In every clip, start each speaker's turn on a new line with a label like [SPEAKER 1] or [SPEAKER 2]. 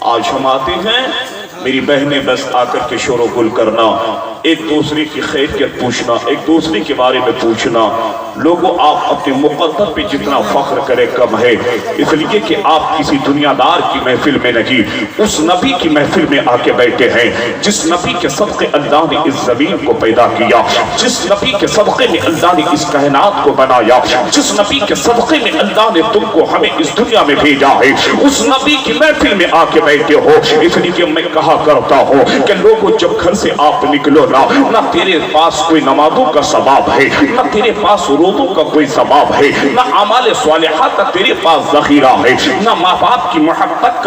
[SPEAKER 1] آج ہم آتے ہیں میری بہنیں بس آ کر کے شور و گل کرنا، ایک دوسرے کی خیریت پوچھنا، ایک دوسرے کے بارے میں پوچھنا۔ لوگوں آپ اپنے مقدر پہ جتنا فخر کرے کم ہے، اس لیے کہ آپ کسی دنیا دار کی محفل میں نہیں، اس نبی کی محفل میں آ کے بیٹھے ہیں جس نبی کے صدقے اللہ نے اس زمین کو پیدا کیا، جس نبی کے صدقے میں اللہ نے اس کائنات کو بنایا، جس نبی کے صدقے میں اللہ نے تم کو ہمیں اس دنیا میں بھیجا ہے، اس نبی کی محفل میں آ کے بیٹھے ہو۔ اس لیے میں کہا کرتا ہوں کہ لوگوں جب گھر سے آپ نکلو نہ تیرے پاس کوئی نمازوں کا ثواب ہے، نہ تیرے پاس روزوں کا کوئی ثواب ہے، نہ اعمال صالحات کا تیرے پاس ذخیرہ ہے، نہ ماں باپ کی محبت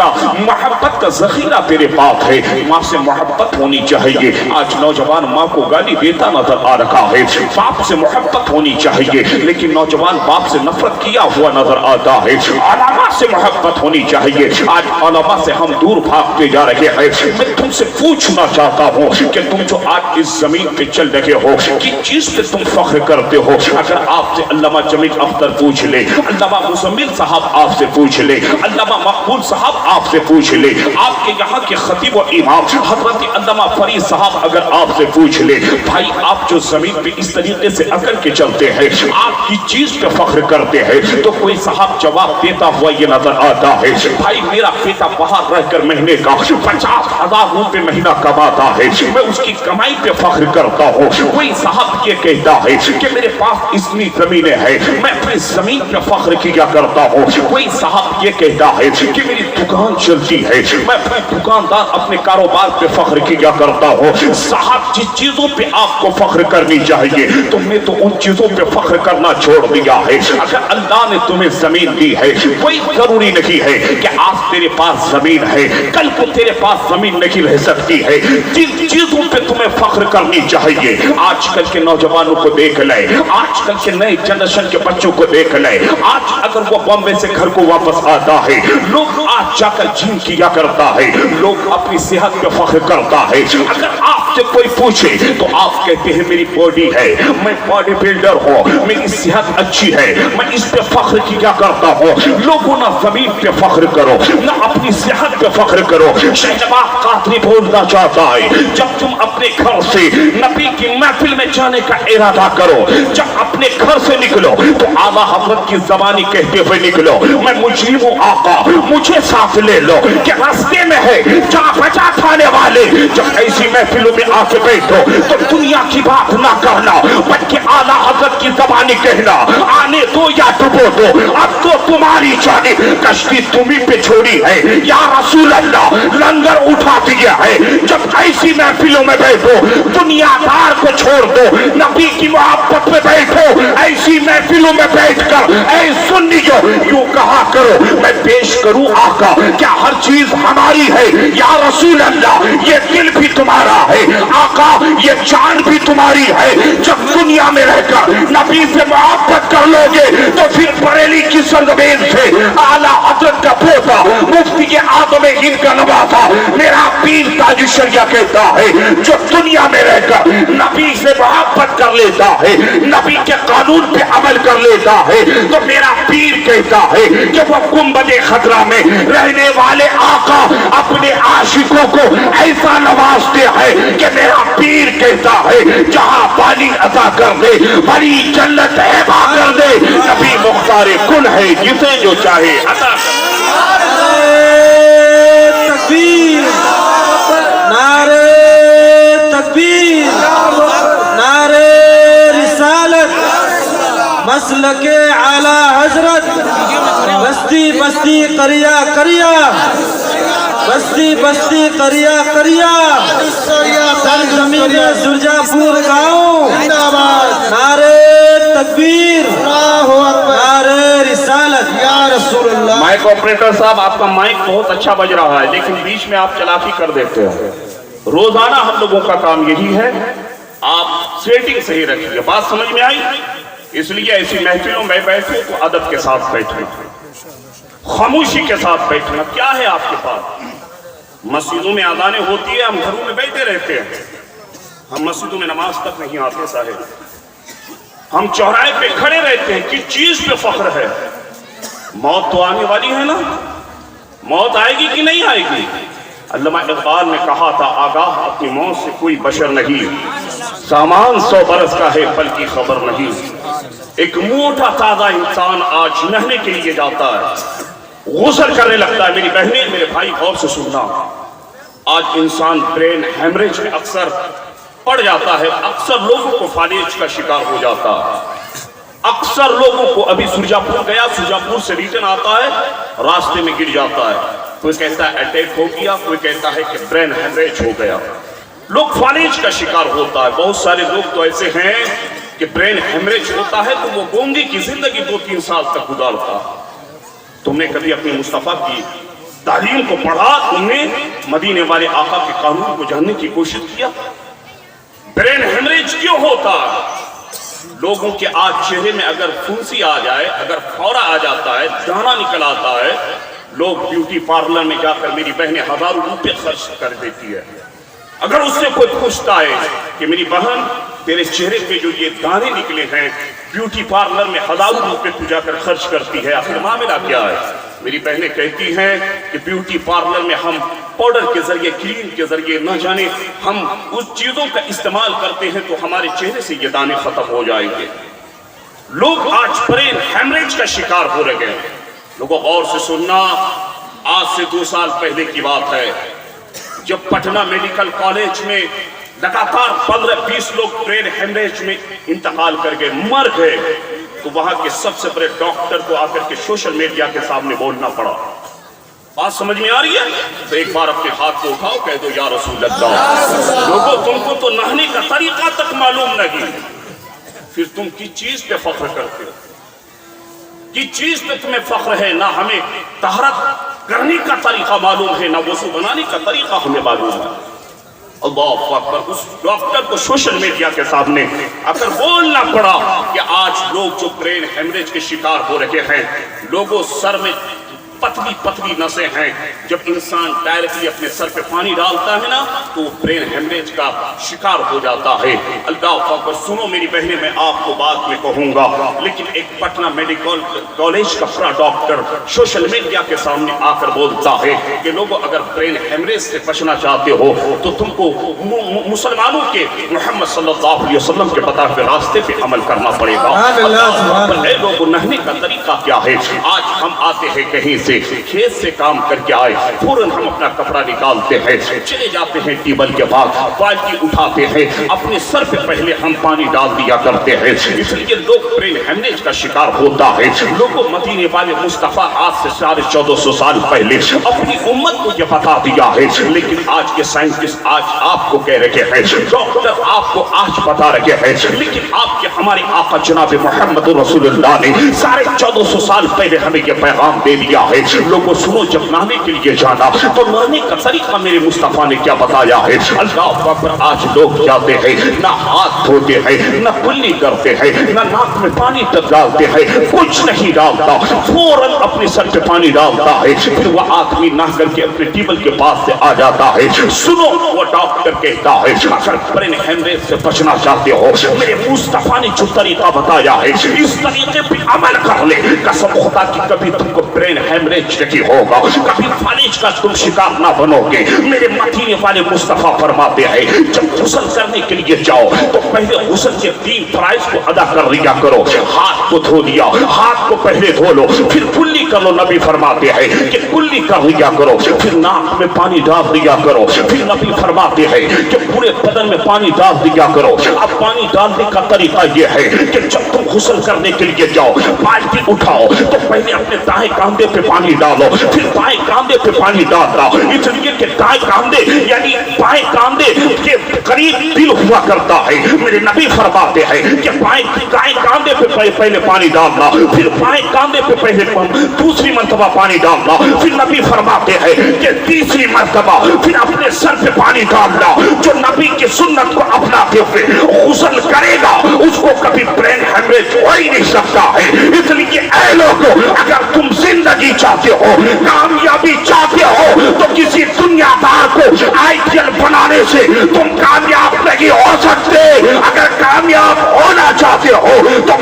[SPEAKER 1] کا ذخیرہ تیرے پاس ہے۔ ماں سے محبت ہونی چاہیے۔ آج نوجوان ماں کو گالی دیتا نظر آ رہا ہے، باپ سے محبت ہونی چاہیے لیکن نوجوان باپ سے نفرت کیا ہوا نظر آتا ہے۔ علماء سے محبت ہونی چاہیے، آج علماء سے ہم دور بھاگتے جا رہے ہیں۔ میں تم سے پوچھنا چاہتا ہوں کہ تم جو آج اس زمین پہ چل رہے ہو، کس چیز پہ تم فخر کرتے ہو؟ اگر آپ سے علامہ جمیل اختر پوچھ لے، علامہ مزمل صاحب آپ سے پوچھ لے، علامہ مقبول صاحب آپ سے پوچھ لے، آپ کے یہاں کے خطیب و امام حضرت علامہ فرید صاحب اگر آپ سے پوچھ لے، بھائی آپ جو زمین پہ اس طریقے سے اکڑ کے چلتے ہیں، آپ کی چیز پہ فخر کرتے ہیں، تو کوئی صاحب جواب دیتا ہوا یہ نظر آتا ہے، بھائی میرا بیٹا باہر رہ کر مہینے کا 50,000 روپے مہینہ کماتا ہے، میں اس کی کمائی پہ فخر کرتا ہوں۔ کوئی صاحب یہ کہتا ہے کہ میرے پاس اتنی زمینیں ہیں، میں اپنی زمین پہ فخر کیا کرتا ہوں۔ کوئی صاحب یہ کہتا ہے کہ میری دکان چلتی ہے، میں اپنے دکاندار اپنے کاروبار پہ فخر کیا کرتا ہوں۔ صاحب جس چیزوں پہ آپ کو فخر کرنی چاہیے تم نے تو ان چیزوں پہ فخر کرنا چھوڑ دیا ہے۔ اگر اللہ نے تمہیں زمین دی ہے، کوئی ضروری نہیں ہے کہ آج تیرے پاس زمین ہے کل کو تیرے پاس زمین نہیں رہ سکتی ہے۔ جن چیزوں پہ تمہیں فخر کرنی چاہیے، آج کل کے نوجوانوں کو دیکھ لے، آج کل کے نئے جنریشن کے بچوں کو دیکھ لے، آج اگر وہ بامبے سے گھر کو واپس آتا ہے، لوگ آج جا کر جم کیا کرتا ہے، لوگ اپنی صحت پہ فخر کرتا ہے۔ اگر آپ سے کوئی پوچھے تو آپ کہتے ہیں میری باڈی ہے، میں باڈی بلڈر ہوں، میری صحت اچھی ہے، میں اس پہ فخر کیا کرتا ہوں۔ لوگوں نہ زمین پہ فخر کرو نہ اپنی صحت پہ فخر کرو۔ شہنواز قادری بولنا چاہتا ہے، جب تم اپنے گھر سے نبی کی محفل میں جانے کا ارادہ کرو، جب اپنے گھر سے نکلو تو اعلیٰ حضرت کی زبانی کہتے ہوئے نکلو، میں مجرم ہوں آقا مجھے ساتھ لے لو، کہ راستے میں ہے جہاں بچا کھانے والے۔ جب ایسی محفلوں میں آ کے بیٹھو تو دنیا کی بات نہ کرنا بلکہ اعلیٰ حضرت کی زبانی کہنا، آنے دو یا ڈبو دو اب تو تمہاری جانب کشتی تمہیں پہ چھوڑی ہے یا رسول اللہ، لنگر اٹھا دیا ہے۔ جب ایسی محفلوں میں بیٹھو دنیا دار کو چھوڑ دو، نبی کی محبت میں بیٹھو۔ ایسی محفلوں میں بیٹھ کر اے سنیو یوں کہا کرو، میں پیش کروں آقا کیا ہر چیز ہماری ہے یا رسول اللہ، یہ دل بھی تمہارا ہے آقا یہ جان بھی تمہاری ہے۔ جب دنیا میں رہ کر نبی سے محبت کر لو گے تو پھر بریلی کی سرزمین سے اعلیٰ حضرت کا پوتا مفتی اعظم ہند کا نواسا میرا پیر تاج الشریعہ کہتا ہے، جو دنیا میں رہ کر نبی سے محبت کر لیتا ہے، نبی کے قانون پہ عمل کر لیتا ہے، تو میرا پیر کہتا ہے کہ وہ گنبد خضرا میں رہنے والے آقا اپنے عاشقوں کو ایسا نوازتے ہیں کہ میرا پیر کہتا ہے جہاں پانی عطا کر دے بڑی جنت عطا کر دے، نبی مختار کل ہے جسے جو چاہے عطا کر دے۔
[SPEAKER 2] تکبیر، نعرہ تکبیر، نعرہ رسالت، مسلک اعلی حضرت، بستی بستی قریہ قریہ، بستی بستی قریہ قریہ، سرزمین سرجا پور گاؤں، نعرہ تکبیر، نعرہ رسالت یا رسول اللہ۔
[SPEAKER 1] مائک آپریٹر صاحب آپ کا مائک بہت اچھا بج رہا ہے لیکن بیچ میں آپ چلاکی کر دیتے ہو۔ روزانہ ہم لوگوں کا کام یہی ہے، آپ سیٹنگ صحیح رکھیے۔ بات سمجھ میں آئی؟ اس لیے ایسی محفلوں میں بیٹھے تو ادب کے ساتھ بیٹھنا، خاموشی کے ساتھ بیٹھنا۔ کیا ہے آپ کے پاس؟ مسجدوں میں اذانیں ہوتی ہے، ہم گھروں میں بیٹھے رہتے ہیں، ہم مسجدوں میں نماز تک نہیں آتے صاحب، ہم چوراہے پہ کھڑے رہتے ہیں۔ کس چیز پہ فخر ہے؟ موت تو آنے والی ہے نا، موت آئے گی کہ نہیں آئے گی؟ علامہ اقبال نے کہا تھا آگاہ اپنی موت سے کوئی بشر نہیں، سامان 100 برس کا ہے پل کی خبر نہیں۔ ایک موٹا تازہ انسان آج نہنے کے لیے جاتا ہے، غسل کرنے لگتا ہے۔ میری بہنیں میرے بھائی غور سے سننا، آج انسان برین ہیمریج میں اکثر پڑ جاتا ہے، اکثر لوگوں کو فالج کا شکار ہو جاتا ہے، اکثر لوگوں کو ابھی سرجاپور گیا، سرجاپور سے ریٹرن آتا ہے، راستے میں گر جاتا ہے، کوئی کہتا ہے اٹیک ہو گیا، کوئی کہتا ہے کہ برین ہیمریج ہو گیا، لوگ فالج کا شکار ہوتا ہے۔ بہت سارے لوگ تو ایسے ہیں کہ برین ہیمریج ہوتا ہے تو وہ گونگے کی زندگی 2-3 سال تک گزارتا۔ تم نے کبھی اپنے مصطفیٰ کی تعلیم کو پڑھا؟ تم نے مدینے والے آقا کے قانون کو جاننے کی کوشش کیا؟ برین ہیمریج کیوں ہوتا؟ لوگوں کے آج چہرے میں اگر پھنسی آ جائے، اگر پھورا آ جاتا ہے، دانا نکل آتا ہے، لوگ بیوٹی پارلر میں جا کر میری بہنیں ہزاروں روپے خرچ کر دیتی ہے۔ اگر اس سے کوئی پوچھتا ہے کہ میری بہن تیرے چہرے پہ جو یہ دانے نکلے ہیں، بیوٹی پارلر میں ہزاروں روپے تو جا کر خرچ کرتی ہے، آخر معاملہ کیا ہے؟ میری بہنیں کہتی ہیں کہ بیوٹی پارلر میں ہم پاؤڈر کے ذریعے، کریم کے ذریعے نہ جانے ہم اس چیزوں کا استعمال کرتے ہیں تو ہمارے چہرے سے یہ دانے ختم ہو جائیں گے۔ لوگ آج برین ہیمریج کا شکار ہو رہے ہیں۔ لوگوں غور سے سننا، آج سے 2 سال پہلے کی بات ہے، جب پٹنہ میڈیکل کالج میں لگاتار 15-20 لوگ برین ہیمریج میں انتقال کر گئے، مر گئے، تو وہاں کے سب سے بڑے ڈاکٹر کو آ کر کے سوشل میڈیا کے سامنے بولنا پڑا۔ بات سمجھ میں آ رہی ہے؟ تو ایک بار اپنے ہاتھ کو اٹھاؤ، کہہ دو یا رسول اللہ۔ لوگوں تم کو تو نہانے کا طریقہ تک معلوم نہیں، پھر تم کس چیز پہ فخر کرتے ہو؟ کس چیز پہ تمہیں فخر ہے؟ نہ ہمیں طہارت کرنے کا طریقہ معلوم ہے، نہ وضو بنانے کا طریقہ ہمیں معلوم ہے۔ اللہ اکبر، اس ڈاکٹر کو سوشل میڈیا کے سامنے اگر بولنا پڑا کہ آج لوگ جو برین ہیمریج کے شکار ہو رہے ہیں، لوگوں سر میں پتلی پتلی نسیں ہیں، جب انسان ڈائریکٹلی اپنے سر پہ پانی ڈالتا ہے نا تو وہ برین ہیمریج کا شکار ہو جاتا ہے۔ اللہ اکبر، سنو میری بہنیں، میں آپ کو بعد میں کہوں گا، لیکن ایک پٹنہ میڈیکل کالج کا بڑا ڈاکٹر سوشل میڈیا کے سامنے آ کر بولتا ہے کہ لوگوں اگر برین ہیمریج سے بچنا چاہتے ہو تو تم کو مسلمانوں کے محمد صلی اللہ علیہ وسلم کے بتائے ہوئے راستے پہ عمل کرنا پڑے گا۔ اے لوگوں، نہنے کا طریقہ کیا ہے؟ آج ہم آتے ہیں کہیں سے، کھیت سے کام کر کے آئے، فوراً ہم اپنا کپڑا نکالتے ہیں، چلے جاتے ہیں ٹیبل کے پاس، بالٹی اٹھاتے ہیں، اپنے سر پہ پہلے ہم پانی ڈال دیا کرتے ہیں۔ اس لیے لوگ برین ہیمریج کا شکار ہوتا ہے۔ لوگوں مدینے والے مصطفیٰ آج سے 1450 سال پہلے اپنی امت کو یہ بتا دیا ہے، لیکن آج کے سائنٹسٹ آج آپ کو کہہ رہے ہیں، ڈاکٹر آپ کو آج بتا رہے ہیں، لیکن آپ کے ہمارے آقا جناب محمد رسول اللہ نے 1450 سال پہلے ہمیں یہ پیغام دے دیا ہے۔ لوگوں سنو، جب نہانے کے لیے جانا تو نہانے کا طریقہ میرے مصطفیٰ نے کیا بتایا ہے؟ اللہ اکبر، آج لوگ جاتے ہیں، نہ ہاتھ دھوتے ہیں، نہ کلی کرتے ہیں، نہ ناک میں پانی ڈالتے ہیں، کچھ نہیں ڈالتا، فوراً اپنے سر پہ پانی ڈالتا ہے، پھر وہ آدمی نہا کر کے اپنے ٹیبل کے پاس سے آ جاتا ہے۔ سنو، وہ ڈاکٹر کہتا ہے اگر برین ہیمریج سے بچنا چاہتے ہو، میرے مصطفیٰ نے جو طریقہ بتایا ہے اس طریقے پہ عمل کر لے، قسم خدا کی کبھی تم کو برین ہیمریج نہیں ہوگا، کبھی فالج کا تم شکار نہ بنو گے۔ میرے مدینے والے مصطفیٰ فرماتے ہیں جب غسل کرنے کے لیے جاؤ تو پہلے غسل کے 3 فرائض کو ادا کر لیا کرو۔ ہاتھ کو دھو لیا، ہاتھ کو پہلے دھو لو، پھر کلی کر لو۔ نبی فرماتے ہیں کہ کلی کر لیا کرو، پھر ناک میں پانی ڈال دیا کرو، پھر نبی فرماتے ہیں کہ پورے بدن میں پانی ڈال دیا کرو۔ اب پانی ڈالنے کا طریقہ یہ ہے کہ جب تم غسل کرنے کے لیے جاؤ، بالٹی اٹھاؤ تو پہلے اپنے دائیں کاندھے پہ پانی ڈالو، پھر بائیں کاندھے پہ پانی ڈالتا، اس لیے کہ دائیں کاندھے یعنی بائیں کاندھے کے قریب دل ہوا کرتا ہے۔ میرے نبی فرماتے ہیں کہ بائیں کاندھے پہ پہلے پانی ڈالنا، پھر بائیں کاندھے پہ پہلے دوسری مرتبہ پانی ڈالنا، پھر نبی فرماتے ہیں کہ تیسری مرتبہ پھر اپنے سر پہ پانی ڈالنا۔ جو نبی کی سنت کو اپناتے ہوئے غسل کرے گا اس کو کبھی برین ہیمریج ہو ہی نہیں سکتا ہے۔ اس لیے اے لوگوں، اگر تم زندگی چاہتے ہو، کامیابی چاہتے ہو تو کسی دنیا دار کو آئیڈیل بنانے سے تم کامیاب نہیں ہو سکتے۔ اگر کامیاب ہونا چاہتے ہو تو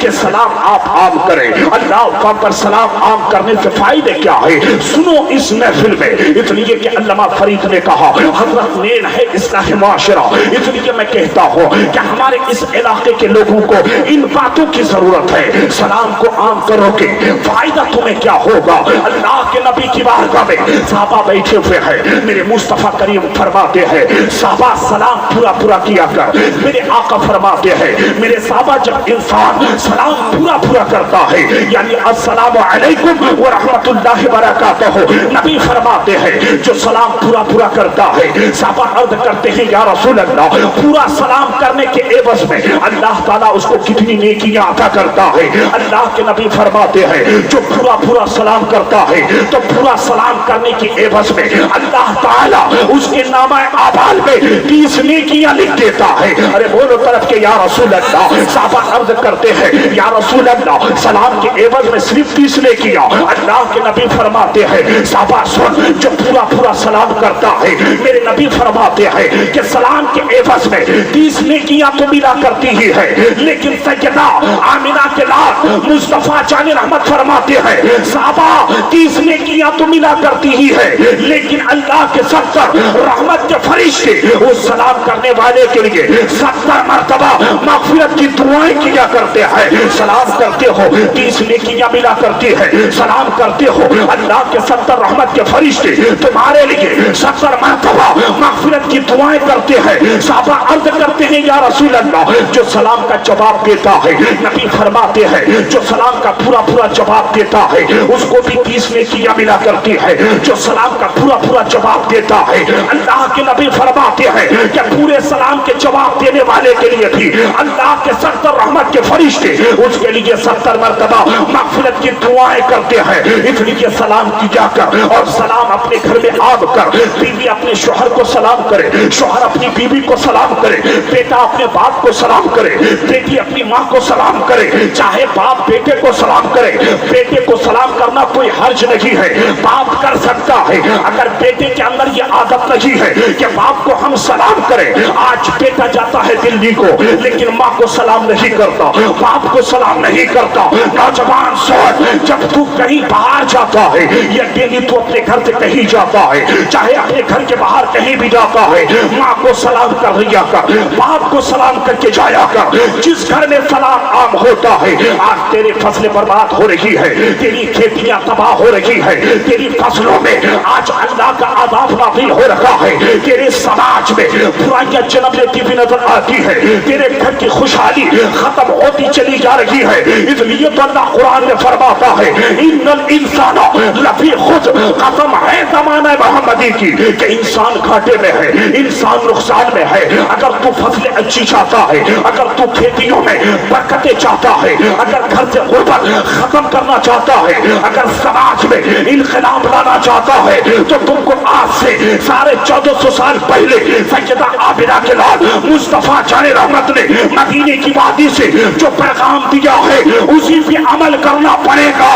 [SPEAKER 1] کہ سلام آپ عام کریں. اللہ پر سلام عام کرنے سے فائدے کیا ہے سنو اس محفل میں. اس لیے کہ علامہ فرید نے کہا حضرت نین ہے اصلاح معاشرہ. اس لیے میں کہتا ہوں کہ ہمارے اس علاقے کے لوگوں کو ان باتوں کی ضرورت ہے. سلام کو عام کرو گے فائدہ تمہیں کیا ہوگا. اللہ کے نبی کی بارگاہ میں صحابہ بیٹھے ہوئے ہیں. میرے مصطفیٰ کریم فرماتے ہیں صحابہ سلام پورا پورا کیا کر. میرے آقا فرماتے ہیں میرے صحابہ جب انسان سلام پورا پورا کرتا ہے یعنی السلام علیکم ورحمۃ اللہ وبرکاتہ, نبی فرماتے ہیں جو سلام پورا پورا کرتا ہے صحابہ عرض کرتے ہیں یا رسول اللہ پورا سلام کرنے کے عوض میں اللہ تعالیٰ اس کو کتنی نیکیاں عطا کرتا ہے. اللہ کے نبی فرماتے ہیں جو پورا پورا سلام کرتا ہے تو پورا سلام کرنے کے عوض میں اللہ تعالیٰ اس کے نامہ اعمال میں 30 نیکیاں لکھ دیتا ہے. ارے بولو طرف کے یا رسول اللہ. صحابہ عرض کرتے ہیں یا رسول اللہ سلام کے عوض میں صرف 30 نیکیاں. اللہ کے نبی فرماتے ہیں صحابہ سن جو پورا پورا سلام کرتا ہے میرے نبی فرماتے ہیں کہ سلام کے عوض میں 30 نیکیاں تو ملا کرتی ہی ہے. لیکن سیدہ آمنہ کے لال مصطفیٰ جان رحمت فرماتے ہیں صحابہ 30 نیکیاں تو ملا کرتی ہی ہے لیکن اللہ کے 70 رحمت کے فرشتے اس سلام کرنے والے کے لیے 70 مرتبہ مغفرت کی دعائیں کیا کرتے ہیں. سلام کرتے ہو 30 نیکیاں ملا کرتی ہے. سلام کرتے ہو اللہ کے 70 رحمت کے فرشتے تمہارے لیے 70 مرتبہ مغفرت کی دعائیں کرتے ہیں. صحابہ عرض کرتے ہیں یا رسول اللہ جو سلام کا جواب دیتا ہے نبی فرماتے ہیں جو سلام کا پورا پورا جواب دیتا ہے اس کو بھی 30 نیکیاں ملا کرتی ہے. جو سلام کا پورا پورا جواب دیتا ہے اللہ کے نبی فرماتے ہیں کہ پورے سلام کے جواب دینے والے کے لیے بھی اللہ کے 70 رحمت کے فرشتے اس کے لیے 70 مرتبہ مغفرت کی دعائیں کرتے ہیں. اس لیے سلام کیا کر اور سلام اپنے گھر میں آب کر. بیوی اپنے شوہر کو سلام کرے, شوہر اپنی بیوی کو سلام کرے, بیٹا اپنے باپ کو سلام کرے, بیٹی اپنی ماں کو سلام کرے. چاہے باپ بیٹے کو سلام کرے, بیٹے کو سلام کرنا کوئی حرج نہیں ہے, باپ کر سکتا ہے. اگر بیٹے کے اندر یہ عادت نہیں ہے کہ باپ کو ہم سلام کریں, آج بیٹا جاتا ہے دلی کو لیکن ماں کو سلام نہیں کرتا, باپ کو سلام نہیں کرتا. نوجوان سوچ جب تو کہیں باہر جاتا ہے یا ڈیلی تو اپنے گھر سے کہیں جاتا ہے, چاہے اپنے گھر کے باہر کہیں بھی جاتا ہے, ماں کو سلام کر لیا کر, باپ کو سلام کر کے جایا کر. جس گھر میں سلام عام ہوتا ہے آج تیری فصلیں برباد ہو رہی ہے, تیری کھیتیاں تباہ ہو رہی ہے, تیری فصلوں میں آج اللہ کا عذاب نازل ہو رہا ہے, تیرے سماج میں برائیاں جنم لیتی بھی نظر آتی ہے, تیرے گھر کی خوشحالی ختم ہوتی چلی جا رہی ہے. اس لیے تو اللہ قرآن میں فرماتا ہے ان الانسان لفی خسر, قسم ہے زمانہ محمدی کی کہ انسان گھاٹے میں ہے, انسان نقصان میں ہے. اگر تو فصلیں اچھی چاہتا ہے, اگر تو کھیتیوں میں برکتیں چاہتا ہے, اگر گھر سے غربت ختم کرنا چاہتا ہے, اگر سماج میں انقلاب لانا چاہتا ہے تو تم کو آج سے 1450 سال پہلے سیدہ آمنہ کے لال مصطفیٰ جان رحمت نے مدینے کی وادی سے جو پیغام دیا ہے اسی پہ عمل کرنا پڑے گا.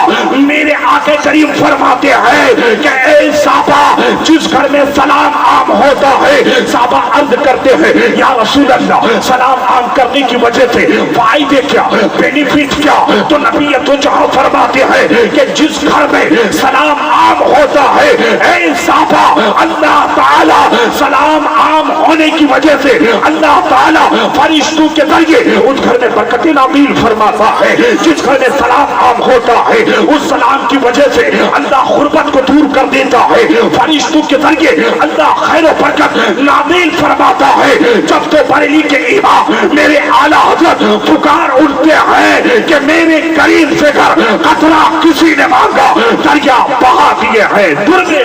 [SPEAKER 1] میرے آقا کریم فرماتے ہیں کہ اے صحابہ جس گھر میں سلام عام ہوتا ہے, صحابہ عرض کرتے ہیں یا رسول اللہ سلام عام کرنے کی وجہ سے فائدے کیا, بینیفٹ کیا؟ تو نبی تو جہاں فرماتے ہیں کہ جس گھر میں سلام عام ہوتا ہے اے صحابہ اللہ تعالیٰ سلام عام ہونے کی وجہ سے اللہ تعالیٰ فرشتوں کے ذریعے اس گھر میں برکتیں نازل فرماتا ہے. جس گھر میں سلام عام ہوتا ہے اس سلام کی وجہ سے اللہ غربت کو دور کر دیتا ہے, فرشتوں کے ذریعے اللہ خیر و برکت نازل فرماتا ہے. جب تو بریلی کے امام میرے اعلیٰ حضرت پکار اٹھتے ہیں کہ میرے قریب سے گھر قطرہ کسی نے مانگا دریا بہا دیے ہیں. دربے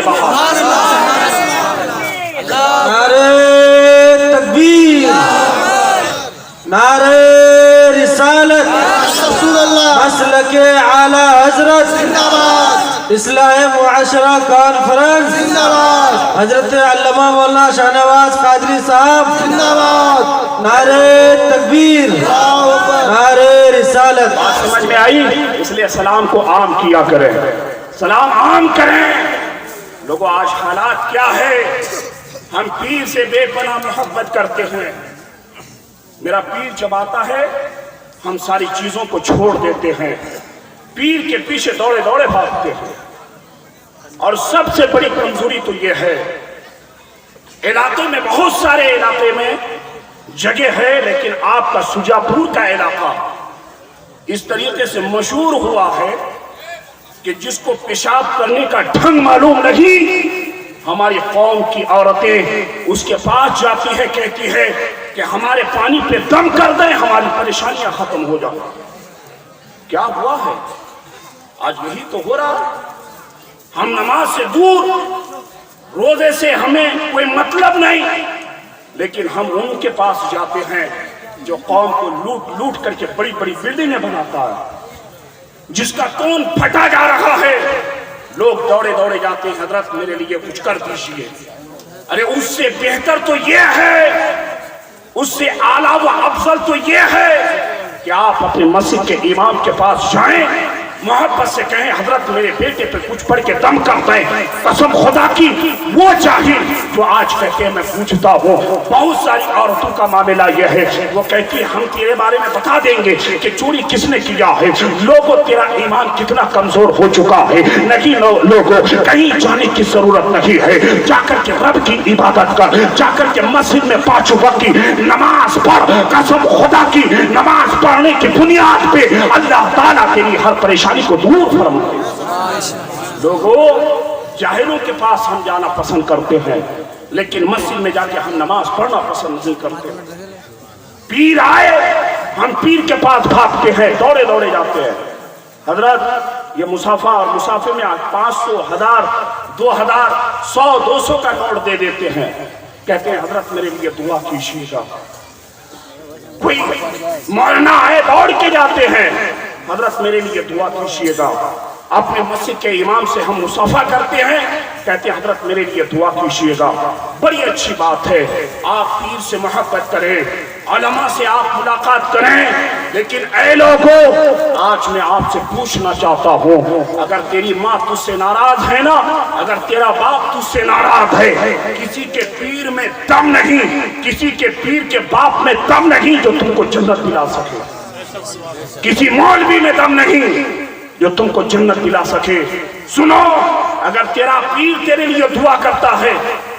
[SPEAKER 2] نعرہ تکبیر, نعرہ رسالت, مسلک اعلی حضرت اصلاح معاشرہ کانفرنس, حضرت علامہ مولانا شاہ نواز قادری صاحب, نعرہ تکبیر, نعرہ رسالت.
[SPEAKER 1] سمجھ میں آئی؟ اس لیے سلام کو عام کیا کریں, سلام عام کریں. لوگوں آج حالات کیا ہے, ہم پیر سے بے پناہ محبت کرتے ہیں. میرا پیر جب آتا ہے
[SPEAKER 3] ہم ساری چیزوں کو چھوڑ دیتے ہیں، پیر کے پیچھے دوڑے دوڑے بھاگتے ہیں۔ اور سب سے بڑی کمزوری تو یہ ہے، علاقے میں بہت سارے علاقے میں جگہ ہے، لیکن آپ کا سجاپور کا علاقہ اس طریقے سے مشہور ہوا ہے کہ جس کو پیشاب کرنے کا ڈھنگ معلوم نہیں، ہماری قوم کی عورتیں اس کے پاس جاتی ہے، کہتی ہے کہ ہمارے پانی پہ دم کر دیں، ہماری پریشانیاں ختم ہو جائیں۔ کیا ہوا ہے؟ آج یہی تو ہو رہا ہے۔ ہم نماز سے دور، روزے سے ہمیں کوئی مطلب نہیں، لیکن ہم ان کے پاس جاتے ہیں جو قوم کو لوٹ لوٹ کر کے بڑی بڑی بلڈنگیں بناتا ہے، جس کا کون پھٹا جا رہا ہے۔ لوگ دوڑے دوڑے جاتے ہیں، حضرت میرے لیے کچھ کر دیجیے۔ ارے اس سے بہتر تو یہ ہے، اس سے اعلیٰ و افضل تو یہ ہے کہ آپ اپنے مسجد کے امام کے پاس جائیں، محبت سے کہیں حضرت میرے بیٹے پہ کچھ پڑھ کے دم کر دیں۔ قسم خدا کی وہ جاہل جو آج کہتے ہیں میں پوچھتا ہوں، بہت ساری عورتوں کا معاملہ یہ ہے، وہ کہتی ہے ہم تیرے بارے میں بتا دیں گے کہ چوری کس نے کیا ہے۔ لوگوں تیرا ایمان کتنا کمزور ہو چکا ہے، نہیں لوگوں کہیں جانے کی ضرورت نہیں ہے، جا کر کے رب کی عبادت کر، جا کر کے مسجد میں 5 وقت کی نماز پڑھ۔ قسم خدا کی نماز پڑھنے کی بنیاد پہ اللہ تعالیٰ تیری ہر پریشانی کو دور فرمائے۔ لوگوں جاہلوں کے پاس ہم جانا پسند کرتے ہیں، لیکن مسجد میں جا کے ہم نماز پڑھنا پسند نہیں کرتے۔ پیر آئے ہم پیر کے پاس بھاگتے ہیں، دوڑے دوڑے جاتے ہیں۔ حضرت یہ مسافہ اور مسافے میں 500 1000 2000 100 200 کا نوٹ دے دیتے ہیں، کہتے ہیں حضرت میرے لیے دعا کیجیے گا۔ کوئی مولانا آئے دوڑ کے جاتے ہیں، حضرت میرے لیے دعا کیجیے گا۔ اپنے مسجد کے امام سے ہم مصافحہ کرتے ہیں، کہتے ہیں حضرت میرے لیے دعا کیجیے گا۔ بڑی اچھی بات ہے، آپ پیر سے محبت کریں، علماء سے آپ ملاقات کریں، لیکن اے لوگوں آج میں آپ سے پوچھنا چاہتا ہوں، اگر تیری ماں تجھ سے ناراض ہے نا، اگر تیرا باپ تجھ سے ناراض ہے، کسی کے پیر میں دم نہیں، کسی کے پیر کے باپ میں دم نہیں جو تم کو جنت دلا سکے، کسی مولوی میں دم نہیں جو تم کو جنت دلا سکے۔ سنو، اگر تیرا پیر تیرے لیے دعا کرتا ہے،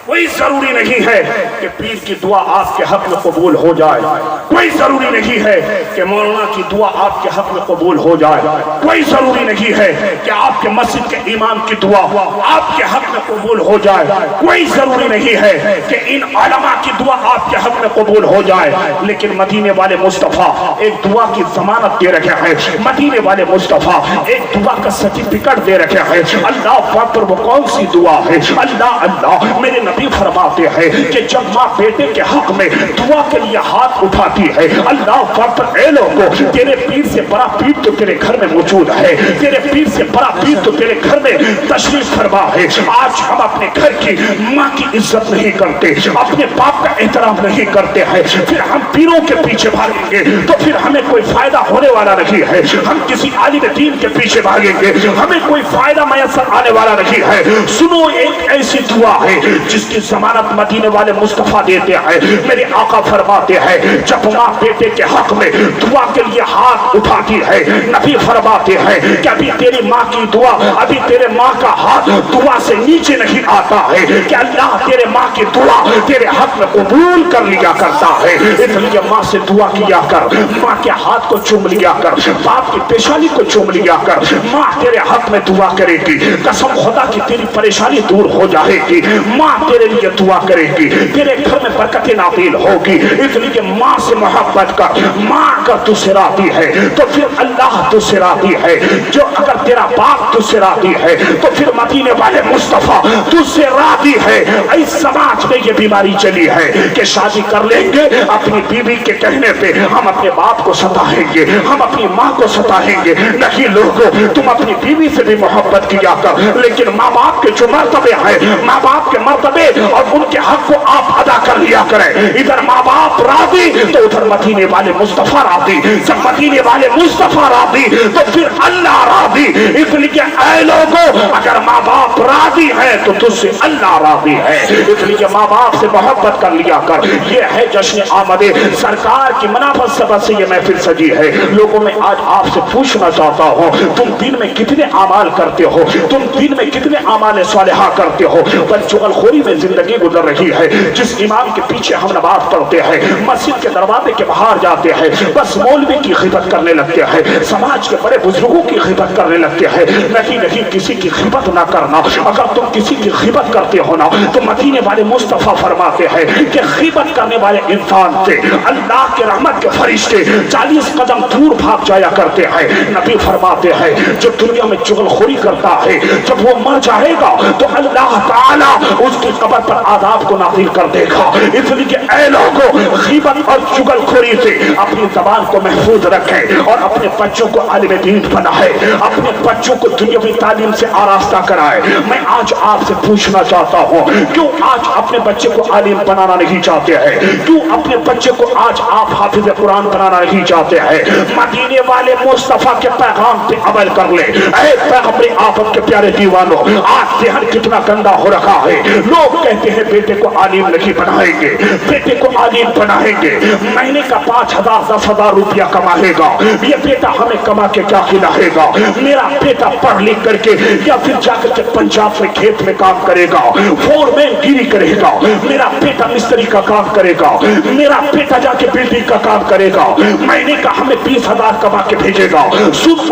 [SPEAKER 3] کوئی ضروری نہیں ہے کہ پیر کی دعا آپ کے حق میں قبول ہو جائے، کوئی ضروری نہیں ہے کہ مولانا کی دعا آپ کے حق میں قبول ہو جائے، کوئی ضروری نہیں ہے کہ آپ کے مسجد کے امام کی دعا آپ کے حق میں قبول ہو جائے، کوئی ضروری نہیں ہے کہ ان علماء کی دعا آپ کے حق میں قبول ہو جائے، لیکن مدینے والے مصطفیٰ ایک دعا کی ضمانت دے رکھے ہیں، مدینے والے مصطفیٰ ایک دعا کا سرٹیفکیٹ دے رکھے ہیں۔ اللہ پر وہ کون سی دعا ہے؟ اللہ اللہ میرے نبی فرماتے ہیں کہ جب ماں بیٹے کے حق میں دعا کے لیے ہاتھ اٹھاتی ہے، اللہ پر اے لوگوں تیرے پیر سے بڑا پیر تو تیرے گھر میں موجود ہے، تیرے پیر سے بڑا پیر تو تیرے گھر میں تشریف فرما ہے۔ آج ہم اپنے گھر کی ماں کی عزت نہیں کرتے، اپنے باپ کا احترام نہیں کرتے ہیں، پھر ہم پیروں کے پیچھے بھاگیں گے تو پھر ہمیں کوئی فائدہ ہونے والا نہیں ہے۔ ہم کسی عالم دین کے پیچھے بھاگیں گے، ہمیں کوئی فائدہ میسر آنے والا نہیں ہے۔ سنو، ایک ایسی دعا ہے جس کی ضمانت مدینے والے مصطفیٰ دیتے ہیں۔ میرے آقا فرماتے ہیں جب ماں بیٹے کے حق میں دعا کے لیے ہاتھ اٹھاتی ہے، نبی فرماتے ہیں کہ ابھی تیری ماں کی دعا، ابھی تیرے ماں کا ہاتھ دعا سے نیچے نہیں آتا ہے کہ اللہ تیرے ماں کی دعا تیرے حق میں قبول کر لیا کرتا ہے۔ اس لیے ماں سے دعا کیا کر، ماں کے ہاتھ کو چوم لیا کر، باپ کی پیشانی کو چوم لیا کر، ماں تیرے حق میں دعا کرے گی، قسم خدا کی تیری پریشانی دور ہو جائے گی، ماں تیرے لیے دعا کرے گی، تیرے گھر میں برکت نازل ہوگی۔ اس لیے ماں سے محبت کر، ماں اگر تجھ سے راضی ہے تو پھر اللہ تجھ سے راضی ہے، جو اگر تیرا باپ تجھ سے راضی ہے تو پھر مدینے والے مصطفیٰ تجھ سے راضی ہے۔ اس سماج میں یہ بیماری چلی ہے کہ شادی کر لیں گے، اپنی بیوی کے کہنے پہ ہم اپنے باپ کو ستائیں گے، ہم اپنی ماں کو ستائیں گے۔ نہیں لوگوں، تم اپنی بیوی سے بھی محبت کیا کر، لیکن ماں باپ کے جو مرتبے ہیں، ماں باپ کے مرتبے کرے اور ان کے حق کو آپ ادا کر لیا کریں. ادھر ماں باپ راضی تو ادھر مدینے والے مصطفیٰ راضی. جب مدینے والے مصطفیٰ راضی تو پھر اللہ راضی. اس لیے اے لوگوں اگر ماں باپ راضی ہے تو تجھ سے اللہ راضی ہے. اس لیے ماں باپ سے محبت کر لیا کر. یہ ہے جشن آمد سرکار کی منافت سبب سے یہ محفل سجی ہے. لوگوں میں آج آپ سے پوچھنا چاہتا ہوں تم دن میں کتنے اعمال کرتے ہو؟ تم دن میں کتنے اعمال صالحہ کرتے ہو؟ بس چغلخوری میں زندگی گزر رہی ہے. جس امام کے پیچھے ہم نماز پڑھتے ہیں، مسجد کے دروازے کے باہر جاتے ہیں، بس مولوی کی خدمت کرنے لگتے ہیں، سماج کے بڑے بزرگوں کی خدمت کرنے لگتے ہیں. نہیں نہیں، کسی کی خدمت نہ کرنا. اگر تم کسی کی خدمت کرتے ہو نا تو مدینے والے مصطفیٰ فرماتے ہیں کہ خدمت کرنے والے انسان سے اللہ کے رحمت کے فرشتے 40 قدم دور بھاگ جایا کرتے ہیں. نبی فرماتے ہیں جو دنیا میں چغلخوری کرتا ہے جب وہ مر جائے گا تو اللہ تعالیٰ اس کی قبر پر عذاب کو نازل کر دے گا. اس لیے اے لوگوں غیبت اور چغلخوری سے اپنی زبان کو محفوظ رکھیں اور اپنے بچوں کو عالم دین بنائیں، اپنے بچوں کو دنیاوی تعلیم سے آراستہ کرائیں. میں آج آپ سے پوچھنا چاہتا ہوں کیوں آج اپنے بچے کو عالم بنانا نہیں چاہتے ہیں؟ کیوں اپنے بچے کو آج آپ حافظ قرآن بنانا نہیں چاہتے ہیں؟ مدینے والے مصطفیٰ کے پیغام پہ عمل کر لیں. اے پیغمبر آفت کے پیارے دیوانوں، آج ذہن کتنا گندا ہو رکھا ہے. لوگ کہتے ہیں بیٹے کو عالم نہیں بنائیں گے، بیٹے کو عالم بنائیں گے، مہینے کا 5,000 10,000 روپیہ کمائے گا. یہ بیٹا ہمیں کما کے کیا کھلائے گا؟ میرا بیٹا پڑھ لکھ کر کے یا پھر جا کر کے پنجاب میں کھیت میں کام کرے گا، فور مین گیری کرے گا. میرا بیٹا مستری کا کام کرے گا، میرا بیٹا جا کے بلڈنگ کا کام کرے گا، مہینے کا ہمیں 20,000 کما کے بھیجے گا.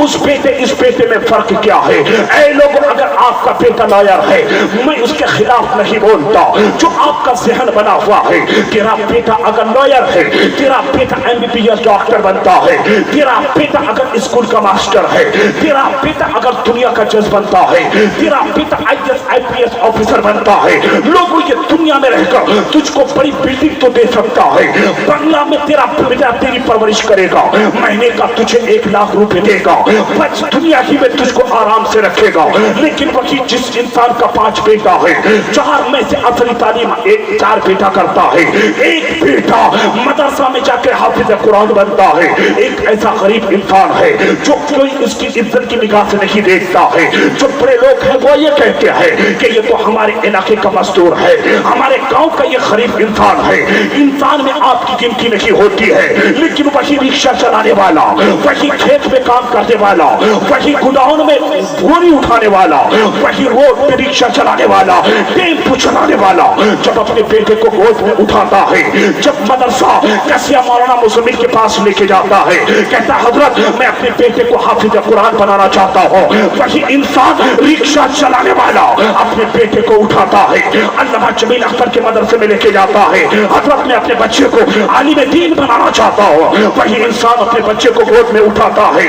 [SPEAKER 3] اس بیٹے اس بیٹے میں فرق کیا ہے؟ اے لوگ اگر آپ کا بیٹا لائر ہے میں اس کے خلاف نہیں بولتا. جو آپ کا ذہن بنا ہوا ہے تیرا بیٹا اگر لائر ہے، تیرا بیٹا MBBS ڈاکٹر بنتا ہے، تیرا بیٹا اگر اسکول کا ماسٹر ہے، تیرا بیٹا اگر دنیا کا جج بنتا ہے، تیرا بیٹا IAS IPS آفیسر بنتا ہے، لوگوں یہ دنیا میں رہ کر تجھ کو بڑی بلڈنگ تو دے سکتا ہے، بنگلہ میں تیرا بیٹا تیری پرورش کرے گا، مہینے کا تجھے 1 لاکھ روپے دے گا، بس دنیا ہی میں تجھ کو آرام سے رکھے گا. لیکن وہی جس انسان کا 5 بیٹا ہے، 4 میں سے اصلی تعلیم 4 بیٹا کرتا ہے، 1 بیٹا مدرسہ میں جا کے حافظ قرآن بنتا ہے، ایک ایسا غریب انسان ہے جو کوئی اس کی عزت کی نگاہ سے نہیں دیکھتا ہے. جو بڑے لوگ ہیں وہ یہ کہتے ہیں کہ یہ تو ہمارے علاقے کا مزدور ہے، ہمارے گاؤں کا یہ غریب انسان ہے. انسان میں آپ کی گنتی نہیں ہوتی ہے، لیکن وہی رکشہ چلانے والا، وہی کھیت میں کام کرنے والا، وہی گوداؤن میں بوری اٹھانے والا، وہی روڈ پہ رکشہ چلانے والا، ٹیمپو چلانے والا جب اپنے بیٹے کو گود میں اٹھاتا ہے، جب مدرسہ کسیا مولانا مزمل کے پاس لے کے جاتا ہے، کہتا حضرت میں اپنے بیٹے کو حافظ قرآن بنانا چاہتا ہوں، وہی انسان رکشہ چلانے والا اپنے بیٹے کو اٹھاتا ہے، علامہ جمیل اختر کے مدرسے میں لے کے جاتا ہے، حضرت میں اپنے بچے کو عالم دین بنانا چاہتا ہوں، وہی انسان اپنے بچے کو گود میں اٹھاتا ہے،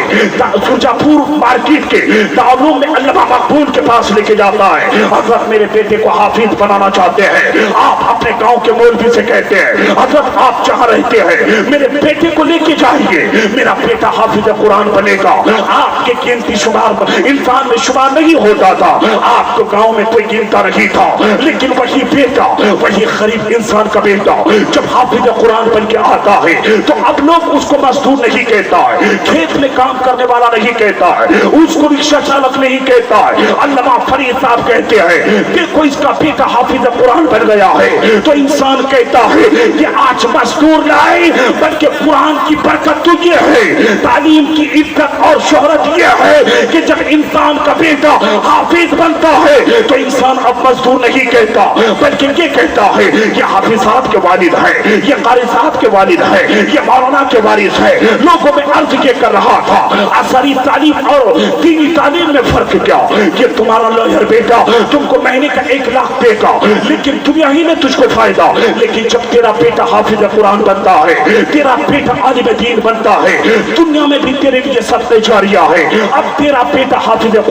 [SPEAKER 3] سرجا پور مارکیٹ کے دارالعلوم میں علامہ مقبول کے پاس لے کے جاتا ہے، حضرت میرے بیٹے کو حافظ بنانا چاہتے ہیں. آپ اپنے گاؤں کے مولوی سے کہتے ہیں حضرت آپ جہاں رہتے ہیں میرے بیٹے کو لے کے جائیے، میرا بیٹا حافظ قرآن بنے گا. آپ کے گنتی شمار انسان میں شمار نہیں ہوتا تھا، آپ کو گاؤں میں کوئی گنتا نہیں تھا، لیکن وہی بیٹا، وہی غریب انسان کا بیٹا جب حافظ قرآن بن کے آتا ہے تو اب لوگ اس کو مزدور نہیں کہتا ہے، کھیت میں کام کرنے والا نہیں کہتا ہے، اس کو رکشہ چالک نہیں کہتا ہے. علامہ فرید صاحب کہتے ہیں دیکھو اس کا بیٹا حافظ قرآن بن گیا ہے تو انسان کہتا ہے کہ آج مزدور لائے بلکہ قرآن کی برکت تو یہ ہے، تعلیم کی عزت اور شہرت یہ ہے کہ جب انسان کا بیٹا حافظ بنتا ہے تو انسان اب مزدور نہیں کہتا بلکہ یہ کہتا ہے یہ حافظ صاحب کے والد ہے، یہ قاری صاحب کے والد ہے، یہ مولانا کے وارث ہے. لوگوں میں عرض یہ کر رہا تھا عصری تعلیم اور دینی تعلیم میں فرق کیا؟ یہ تمہارا لائر بیٹا تم کو مہینے کا 1 لاکھ دے گا لیکن دنیا ہی میں تجھ کو فائدہ، لیکن جب تیرا بیٹا حافظ قرآن بنتا ہے، تیرا بیٹا عالم دین بنتا ہے، دنیا میں بھی تیرے لیے صدقہ جاریہ ہے. اب تیرا بیٹا حافظ